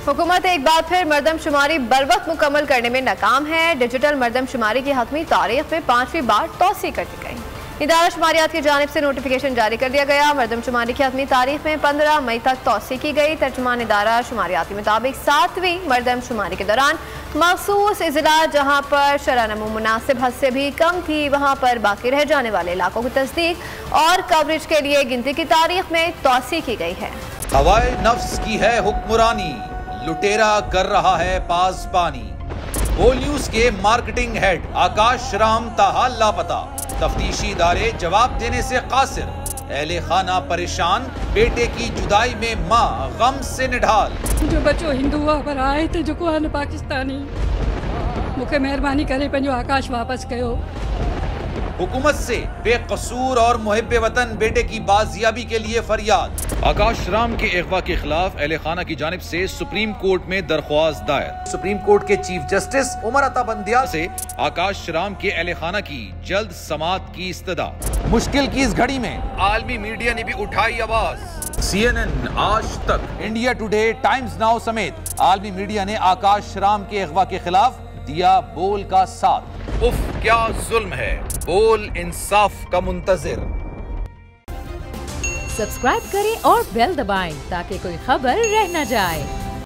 हुकूमत एक बार फिर मरदमशुमारी बरवक्त मुकम्मल करने में नाकाम है। डिजिटल मरदमशुमारी की हतमी तारीख में 5वीं बार तौसी कर दी गई। इदारा शुमारियात की जानिब से नोटिफिकेशन जारी कर दिया गया। मरदमशुमारी की हतमी तारीख में 15 मई तक तौसी की गई। तर्जुमान इदारा शुमारियात के मुताबिक 7वीं मरदमशुमारी के दौरान मखसूस इजला जहाँ पर शरह-नमू मुनासिब हद से भी कम थी, वहाँ पर बाकी रह जाने वाले इलाकों की तस्दीक और कवरेज के लिए गिनती की तारीख में तौसी की गई है। हवाए नफ्स की है हुक्मरानी, लुटेरा कर रहा है पासबानी। बोल न्यूज के मार्केटिंग हेड आकाश राम ताहा लापता। तफ्तीशी इदारे जवाब देने से कासिर। अहले खाना परेशान, बेटे की जुदाई में माँ गम से निढाल। जो बच्चो हिंदू हुआ पर आए थे जो को पाकिस्तानी, मुझे मेहरबानी करे पंहिंजो आकाश वापस कयो। हुकूमत से बेकसूर और मुहिब्बे वतन बेटे की बाजियाबी के लिए फरियाद। आकाश राम के अगवा के खिलाफ अहले खाना की जानिब से सुप्रीम कोर्ट में दरख्वास्त दायर। सुप्रीम कोर्ट के चीफ जस्टिस उमर अता बंदियाल से आकाश राम के अहले खाना की जल्द समाअत की इस्तदा। मुश्किल की इस घड़ी में आलमी मीडिया ने भी उठाई आवाज। CNN, आज तक, इंडिया टुडे, टाइम्स नाउ समेत आलमी मीडिया ने आकाश राम के अगवा के खिलाफ दिया बोल का साथ। उफ क्या जुल्म है, बोल इंसाफ का मुंतजिर। सब्सक्राइब करें और बेल दबाएं ताकि कोई खबर रह न जाए।